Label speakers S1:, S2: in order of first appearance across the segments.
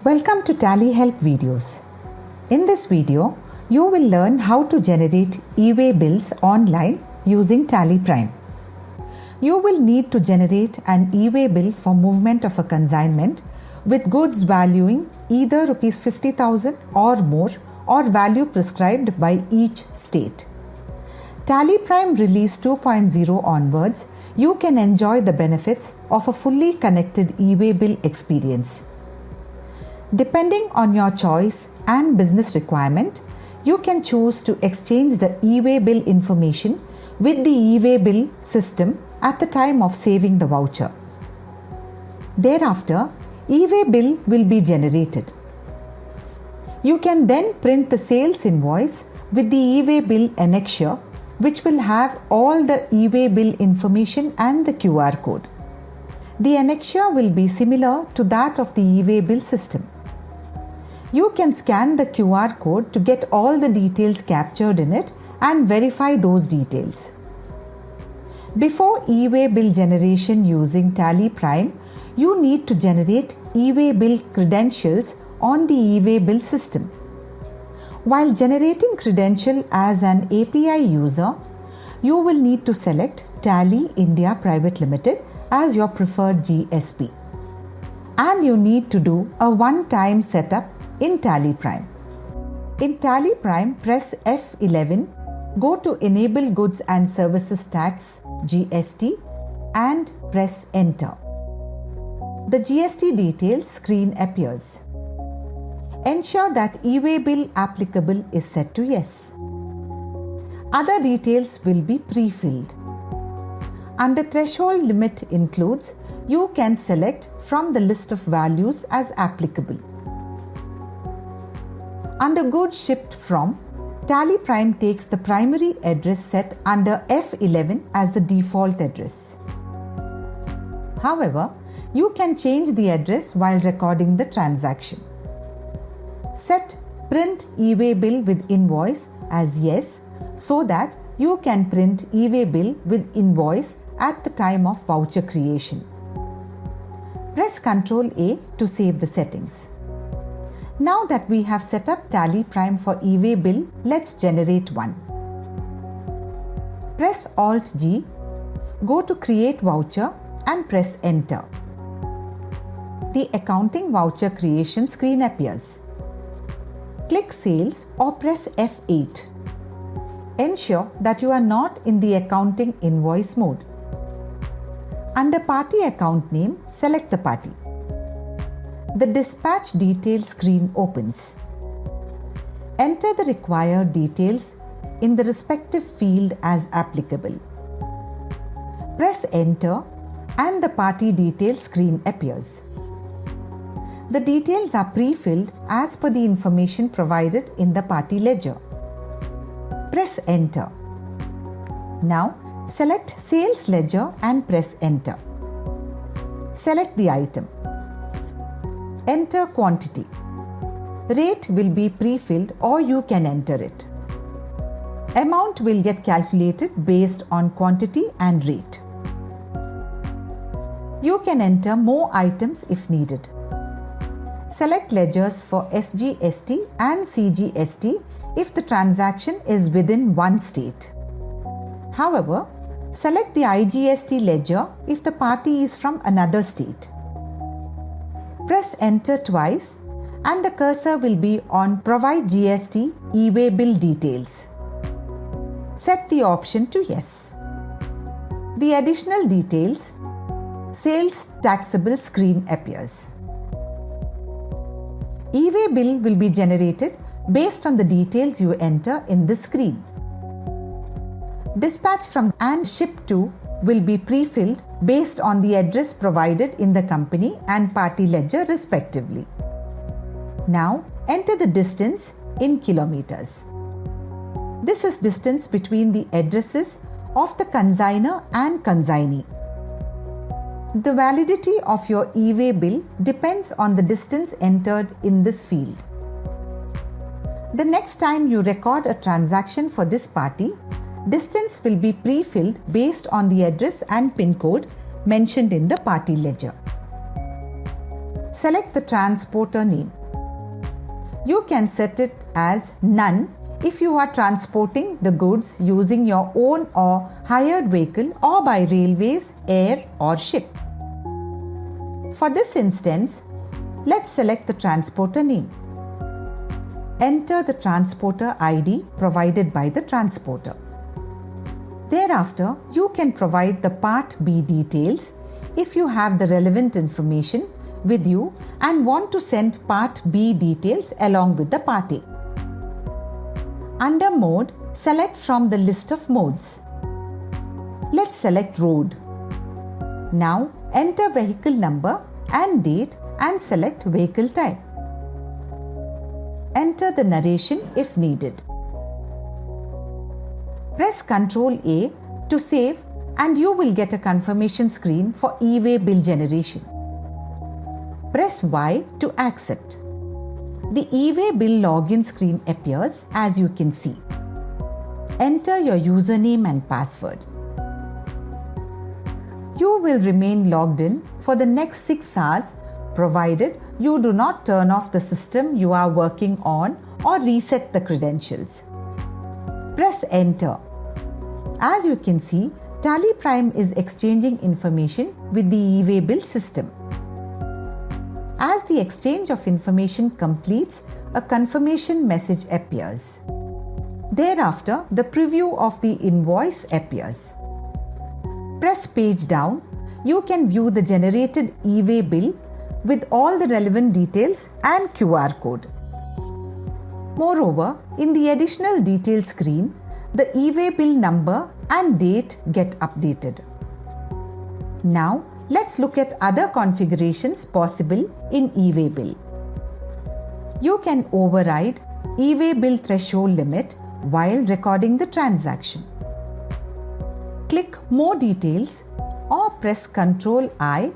S1: Welcome to Tally Help videos. In this video, you will learn how to generate e-way bills online using Tally Prime. You will need to generate an e-way bill for movement of a consignment with goods valuing either Rs 50,000 or more or value prescribed by each state. Tally Prime Release 2.0 onwards, you can enjoy the benefits of a fully connected e-way bill experience. Depending on your choice and business requirement, you can choose to exchange the e-way bill information with the e-way bill system at the time of saving the voucher. Thereafter, e-way bill will be generated. You can then print the sales invoice with the e-way bill annexure, which will have all the e-way bill information and the QR code. The annexure will be similar to that of the e-way bill system. You can scan the QR code to get all the details captured in it and verify those details. Before e-way bill generation using Tally Prime, you need to generate e-way bill credentials on the e-way bill system. While generating credential as an API user, you will need to select Tally India Private Limited as your preferred GSP. And you need to do a one-time setup in Tally Prime. In Tally Prime, press F11, go to Enable Goods and Services Tax GST and press Enter. The GST details screen appears. Ensure that e-way bill applicable is set to yes. Other details will be pre-filled. Under threshold limit includes, you can select from the list of values as applicable. Under goods shipped from, Tally Prime takes the primary address set under F11 as the default address. However, you can change the address while recording the transaction. Set Print e-way bill with invoice as yes so that you can print e-way bill with invoice at the time of voucher creation. Press Ctrl A to save the settings. Now that we have set up Tally Prime for e-way bill, let's generate one. Press Alt G, go to Create Voucher and press Enter. The Accounting Voucher Creation screen appears. Click Sales or press F8. Ensure that you are not in the Accounting Invoice mode. Under Party Account Name, select the party. The Dispatch Details screen opens. Enter the required details in the respective field as applicable. Press Enter and the Party Details screen appears. The details are pre-filled as per the information provided in the party ledger. Press Enter. Now, select Sales Ledger and press Enter. Select the item. Enter quantity. Rate will be pre-filled or you can enter it. Amount will get calculated based on quantity and rate. You can enter more items if needed. Select ledgers for SGST and CGST if the transaction is within one state. However, select the IGST ledger if the party is from another state. Press Enter twice and the cursor will be on Provide GST e-way bill details. Set the option to yes. The additional details, Sales Taxable screen appears. E-way bill will be generated based on the details you enter in this screen. Dispatch from and ship to will be pre-filled based on the address provided in the company and party ledger respectively. Now enter the distance in kilometers. This is distance between the addresses of the consignor and consignee. The validity of your e-way bill depends on the distance entered in this field. The next time you record a transaction for this party, distance will be pre-filled based on the address and PIN code mentioned in the party ledger. select the transporter name. You can set it as none if you are transporting the goods using your own or hired vehicle or by railways, air or ship. For this instance, let's select the transporter name. Enter the transporter ID provided by the transporter. Thereafter, you can provide the Part B details if you have the relevant information with you and want to send Part B details along with the Part A. Under Mode, select from the list of modes. Let's select Road. Now enter vehicle number and date and select vehicle type. Enter the narration if needed. Press Ctrl A to save and you will get a confirmation screen for e-way bill generation. Press Y to accept. The e-way bill login screen appears as you can see. Enter your username and password. You will remain logged in for the next 6 hours provided you do not turn off the system you are working on or reset the credentials. Press Enter. As you can see, Tally Prime is exchanging information with the e-way bill system. As the exchange of information completes, a confirmation message appears. Thereafter, the preview of the invoice appears. Press page down. You can view the generated e-way bill with all the relevant details and QR code. Moreover, in the additional details screen, the e-way bill number and date get updated. Now, let's look at other configurations possible in e-way bill. You can override e-way bill threshold limit while recording the transaction. Click More Details or press Ctrl I,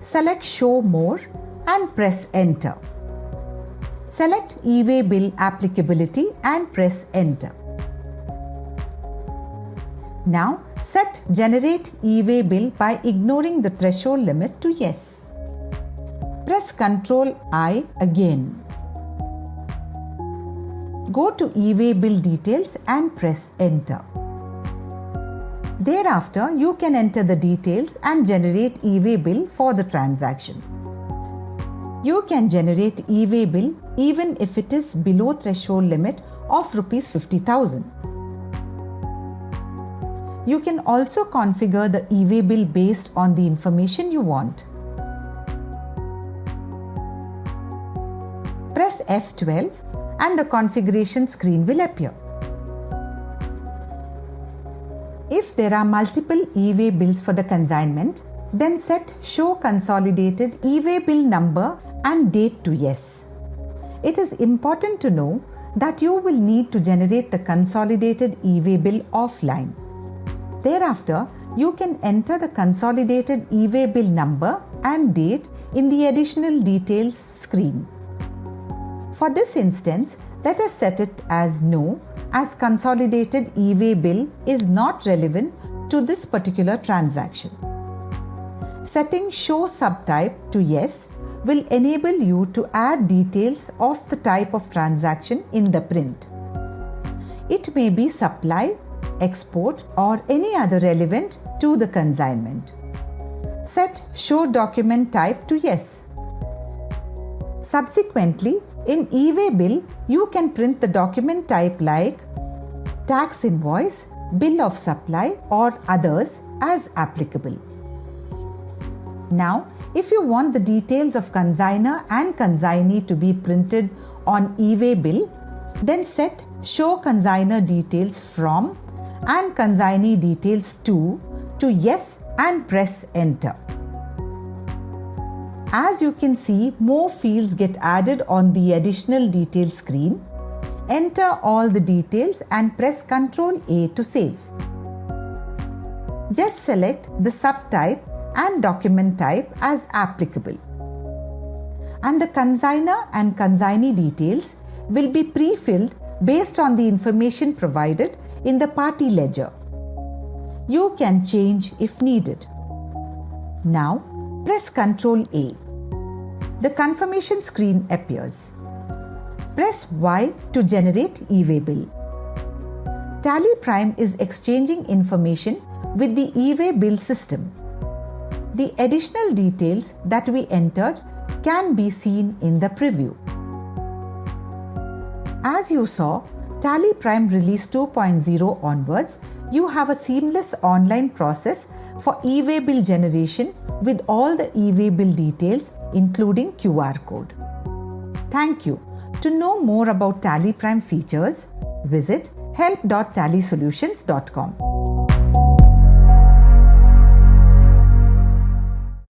S1: select Show More and press Enter. Select e-way bill applicability and press Enter. Now, set Generate e-way bill by ignoring the threshold limit to Yes. Press Ctrl I again. Go to e-way bill details and press Enter. Thereafter, you can enter the details and generate e-way bill for the transaction. You can generate e-way bill even if it is below threshold limit of Rs 50,000. You can also configure the e-way bill based on the information you want. Press F12 and the configuration screen will appear. If there are multiple e-way bills for the consignment, then set Show Consolidated e-way bill number and date to Yes. It is important to know that you will need to generate the consolidated e-way bill offline. Thereafter, you can enter the consolidated e-way bill number and date in the additional details screen. For this instance, let us set it as No, as consolidated e-way bill is not relevant to this particular transaction. Setting Show Subtype to Yes will enable you to add details of the type of transaction in the print. It may be supply, export, or any other relevant to the consignment. Set Show Document Type to Yes. Subsequently, in e-way bill, you can print the document type like tax invoice, bill of supply, or others as applicable. Now, if you want the details of consignor and consignee to be printed on e-way bill, then set Show Consignor Details From and Consignee Details To Yes and press Enter. As you can see, more fields get added on the additional details screen. Enter all the details and press Ctrl A to save. Just select the subtype and document type as applicable. And the consignor and consignee details will be pre-filled based on the information provided in the party ledger. You can change if needed. Now, press Ctrl A. the confirmation screen appears. Press Y to generate e-way bill. Tally Prime is exchanging information with the e-way bill system. The additional details that we entered can be seen in the preview. As you saw, Tally Prime Release 2.0 onwards, you have a seamless online process for e-way bill generation with all the e-way bill details including QR code. Thank you. To know more about Tally Prime features, visit help.tallysolutions.com.